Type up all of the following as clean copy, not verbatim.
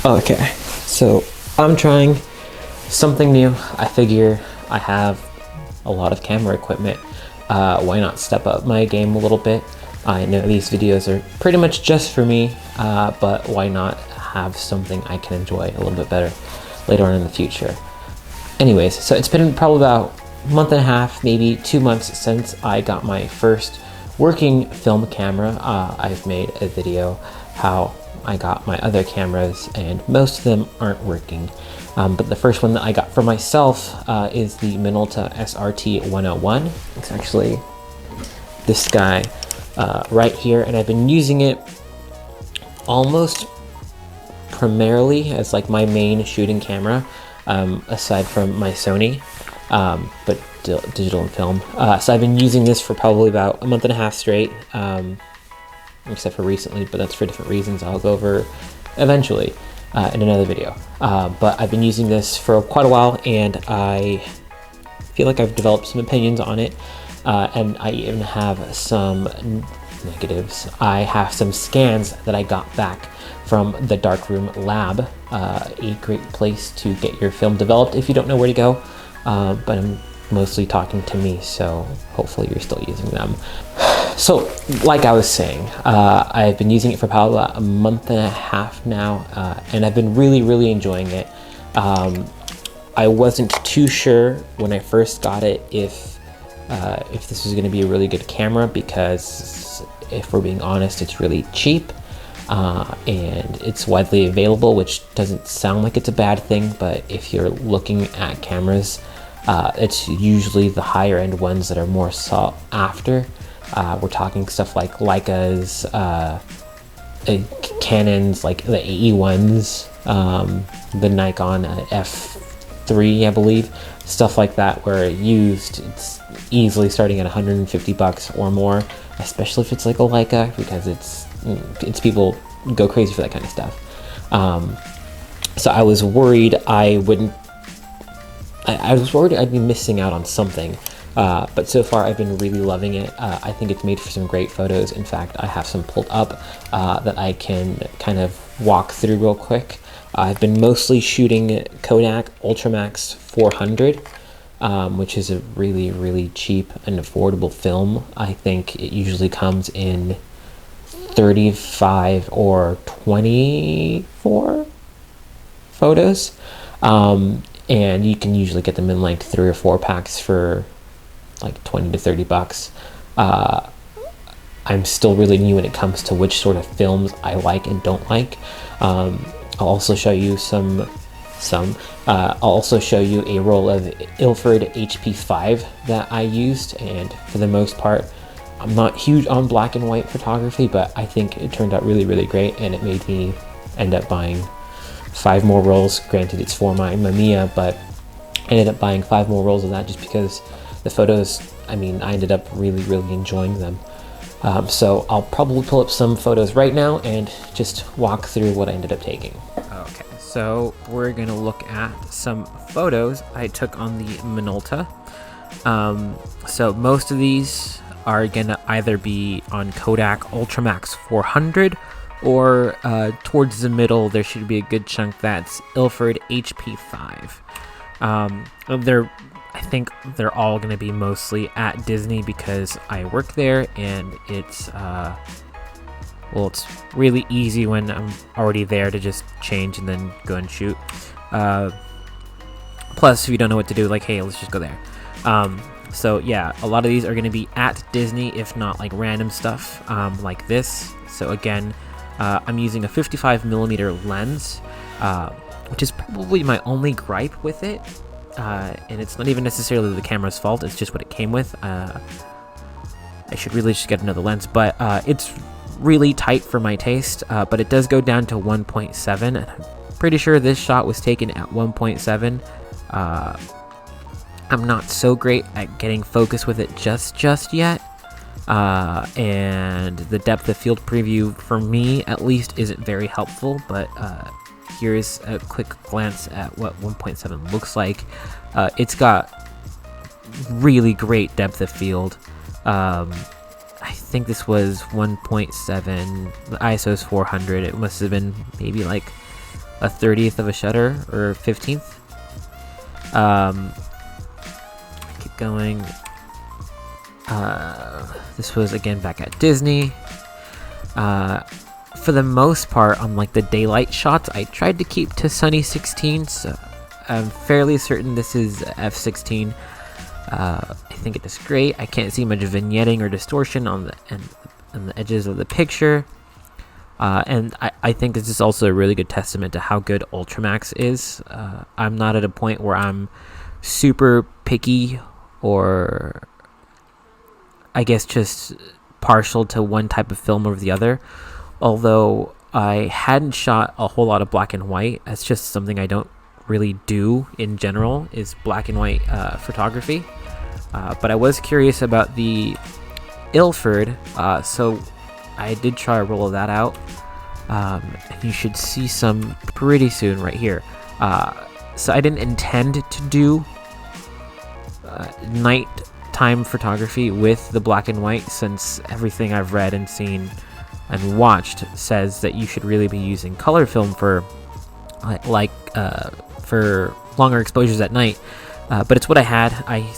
Okay, so I'm trying something new. I figure I have a lot of camera equipment. Why not step up my game a little bit? I know these videos are pretty much just for me, but why not have something I can enjoy a little bit better later on in the future? Anyways, so it's been probably about a month and a half, maybe 2 months since I got my first working film camera. I've made a video how I got my other cameras, and most of them aren't working. But the first one that I got for myself is the Minolta SRT101. It's actually this guy right here, and I've been using it almost primarily as like my main shooting camera, aside from my Sony, but digital and film. So I've been using this for probably about a month and a half straight, except for recently, but that's for different reasons I'll go over eventually in another video. But I've been using this for quite a while, and I feel like I've developed some opinions on it, and I even have some negatives. I have some scans that I got back from the Darkroom Lab, a great place to get your film developed if you don't know where to go, but I'm mostly talking to me, so hopefully you're still using them. So, like I was saying, I've been using it for probably about a month and a half now, and I've been really enjoying it. I wasn't too sure when I first got it if this was going to be a really good camera, because if we're being honest, it's really cheap, and it's widely available, which doesn't sound like it's a bad thing, but if you're looking at cameras, it's usually the higher end ones that are more sought after. We're talking stuff like Leicas, Canons, like the AE ones, the Nikon F3, I believe, stuff like that, where used, it's easily starting at $150 or more, especially if it's like a Leica, because it's people go crazy for that kind of stuff. So I was worried I was worried I'd be missing out on something. But so far I've been really loving it. I think it's made for some great photos. In fact, I have some pulled up that I can kind of walk through real quick. I've been mostly shooting Kodak Ultramax 400, which is a really cheap and affordable film. I think it usually comes in 35 or 24 photos, and you can usually get them in like 3 or 4 packs for like 20 to 30 bucks. I'm still really new when it comes to which sort of films I like and don't like. I'll also show you I'll also show you a roll of Ilford HP5 that I used, and for the most part, I'm not huge on black and white photography, but I think it turned out really great, and it made me end up buying 5 more rolls. Granted, it's for my Mamiya, but I ended up buying 5 more rolls of that just because the photos, I mean, I ended up really enjoying them. So I'll probably pull up some photos right now and just walk through what I ended up taking. Okay, so we're gonna look at some photos I took on the Minolta. So most of these are gonna either be on Kodak Ultramax 400, or towards the middle there should be a good chunk that's Ilford HP5. I think they're all going to be mostly at Disney because I work there, and it's it's really easy when I'm already there to just change and then go and shoot. Plus, if you don't know what to do, like, hey, let's just go there. So yeah, a lot of these are going to be at Disney, if not like random stuff like this. So again, I'm using a 55mm lens, which is probably my only gripe with it. And it's not even necessarily the camera's fault, it's just what it came with. I should really just get another lens, but it's really tight for my taste, but it does go down to 1.7, and I'm pretty sure this shot was taken at 1.7. I'm not so great at getting focus with it just yet, and the depth of field preview for me at least isn't very helpful, but here's a quick glance at what 1.7 looks like. It's got really great depth of field. I think this was 1.7. The ISO is 400. It must have been maybe like a 30th of a shutter or 15th. Keep going. This was again back at Disney. For the most part, on like the daylight shots, I tried to keep to sunny 16. So I'm fairly certain this is f16. I think it is great. I can't see much vignetting or distortion on the edges of the picture. And I think this is also a really good testament to how good Ultramax is. I'm not at a point where I'm super picky or I guess just partial to one type of film over the other. Although I hadn't shot a whole lot of black and white. That's just something I don't really do in general, is black and white photography. But I was curious about the Ilford, so I did try a roll of that out. And you should see some pretty soon right here. So I didn't intend to do nighttime photography with the black and white, since everything I've read and seen and watched says that you should really be using color film for for longer exposures at night. But it's what I had. I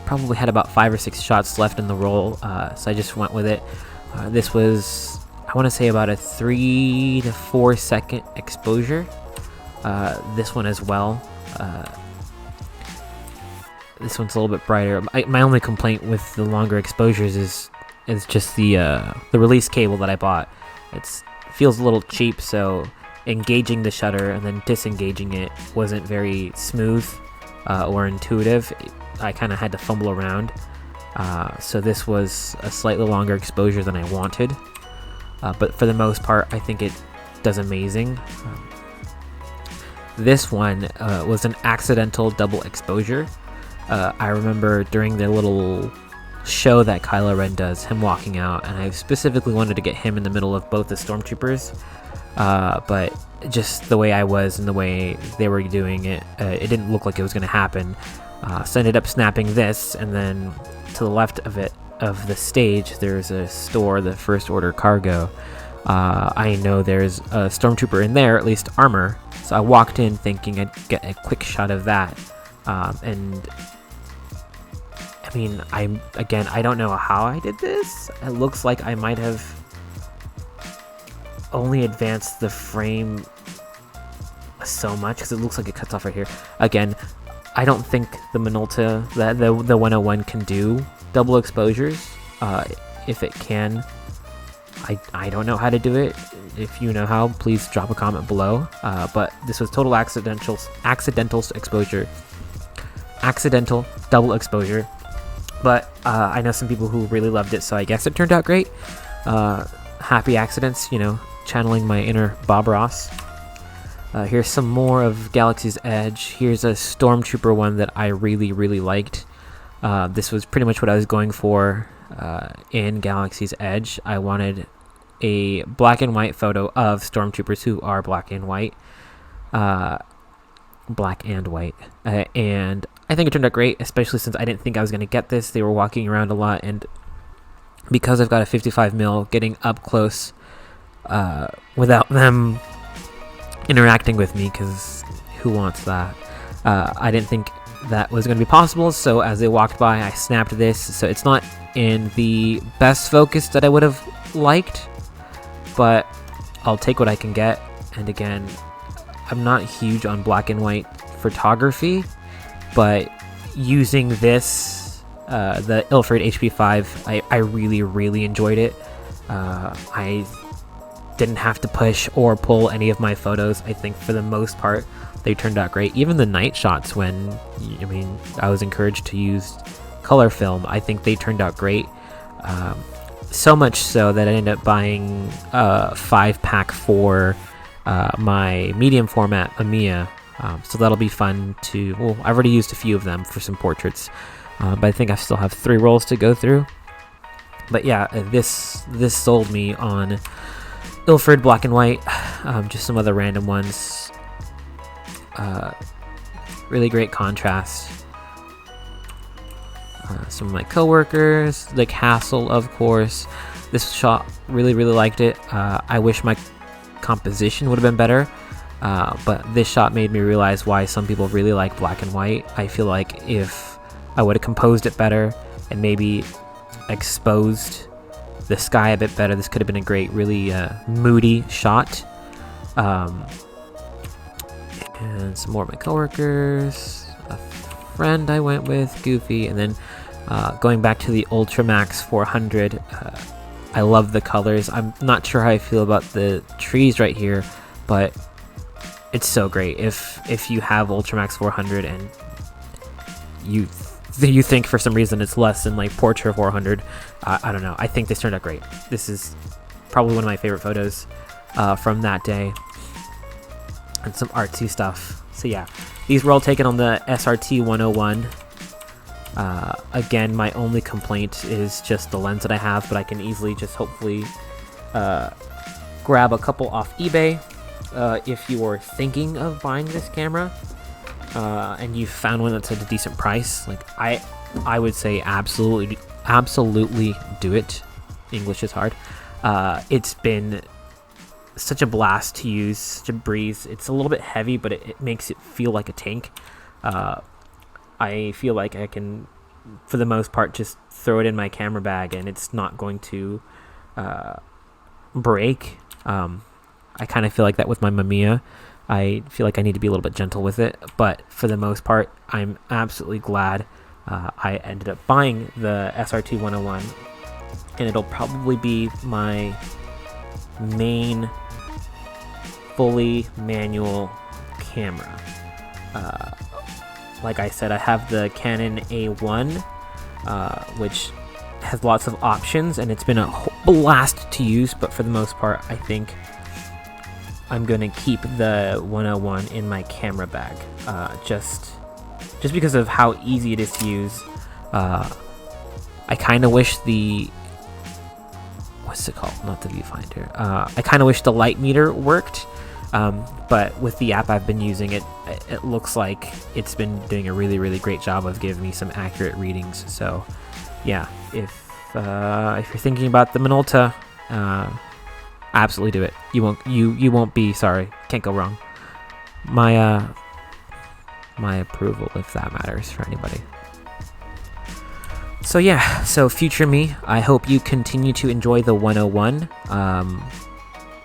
probably had about 5 or 6 shots left in the roll, so I just went with it. This was, I want to say, about a 3 to 4 second exposure. This one as well. This one's a little bit brighter. My only complaint with the longer exposures is just the release cable that I bought. It feels a little cheap, so engaging the shutter and then disengaging it wasn't very smooth or intuitive. I kind of had to fumble around. So this was a slightly longer exposure than I wanted. But for the most part, I think it does amazing. This one was an accidental double exposure. I remember during the little show that Kylo Ren does, him walking out, and I specifically wanted to get him in the middle of both the stormtroopers, but just the way I was and the way they were doing it, it didn't look like it was going to happen. So I ended up snapping this, and then to the left of it, of the stage, there's a store, the First Order Cargo. I know there's a stormtrooper in there, at least armor, so I walked in thinking I'd get a quick shot of that. And I mean, I don't know how I did this. It looks like I might have only advanced the frame so much, because it looks like it cuts off right here. Again, I don't think the Minolta, the 101 can do double exposures. If it can, I don't know how to do it. If you know how, please drop a comment below. But this was total accidental exposure. Accidental double exposure. But I know some people who really loved it, so I guess it turned out great. Happy accidents, you know, channeling my inner Bob Ross. Here's some more of Galaxy's Edge. Here's a Stormtrooper one that I really, really liked. This was pretty much what I was going for in Galaxy's Edge. I wanted a black and white photo of Stormtroopers who are black and white. And I think it turned out great, especially since I didn't think I was going to get this. They were walking around a lot, and because I've got a 55mm, getting up close without them interacting with me, because who wants that? I didn't think that was going to be possible, so as they walked by, I snapped this. So it's not in the best focus that I would have liked, but I'll take what I can get. And again, I'm not huge on black and white photography, but using this, the Ilford HP5, I really, really enjoyed it. I didn't have to push or pull any of my photos. I think for the most part, they turned out great. Even the night shots, when, I mean, I was encouraged to use color film, I think they turned out great. So much so that I ended up buying a 5-pack for my medium format Amiya. So that'll be fun to, well, I've already used a few of them for some portraits, but I think I still have 3 rolls to go through. But yeah, this sold me on Ilford black and white, just some other random ones. Really great contrast. Some of my coworkers, like Hassel, of course. This shot, really liked it. I wish my composition would have been better, but this shot made me realize why some people really like black and white. I feel like if I would have composed it better and maybe exposed the sky a bit better, this could have been a great, really moody shot. And some more of my coworkers, a friend I went with, Goofy, and then going back to the Ultramax 400. I love the colors. I'm not sure how I feel about the trees right here, but it's so great. If you have Ultramax 400 and you think for some reason it's less than like Portra 400, I don't know. I think this turned out great. This is probably one of my favorite photos from that day, and some artsy stuff. So yeah, these were all taken on the SRT101. Again, my only complaint is just the lens that I have, but I can easily just hopefully grab a couple off eBay if you are thinking of buying this camera and you found one that's at a decent price. Like I would say absolutely do it. English is hard. It's been such a blast to use, such a breeze. It's a little bit heavy, but it makes it feel like a tank. I feel like I can, for the most part, just throw it in my camera bag and it's not going to break. I kind of feel like that with my Mamiya. I feel like I need to be a little bit gentle with it, but for the most part, I'm absolutely glad I ended up buying the SRT101, and it'll probably be my main fully manual camera. Like I said, I have the Canon A1, which has lots of options, and it's been a blast to use, but for the most part, I think I'm going to keep the 101 in my camera bag, just because of how easy it is to use. I kind of wish the... what's it called? Not the viewfinder. I kind of wish the light meter worked. But with the app I've been using, it looks like it's been doing a really great job of giving me some accurate readings. So yeah, if you're thinking about the Minolta, absolutely do it. You won't be sorry. Can't go wrong. My approval, if that matters for anybody. So yeah, so future me, I hope you continue to enjoy the 101.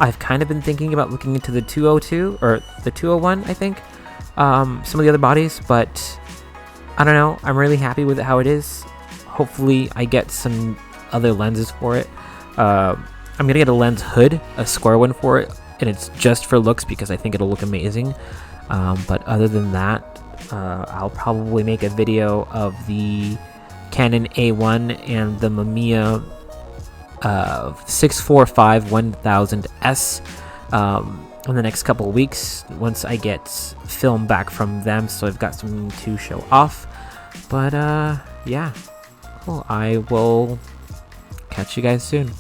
I've kind of been thinking about looking into the 202 or the 201, I think. Some of the other bodies, but I don't know. I'm really happy with it how it is. Hopefully I get some other lenses for it. I'm gonna get a lens hood, a square one for it, and it's just for looks because I think it'll look amazing. But other than that, I'll probably make a video of the Canon A1 and the Mamiya 645-1000S in the next couple of weeks once I get film back from them, so I've got something to show off. But yeah, cool. I will catch you guys soon.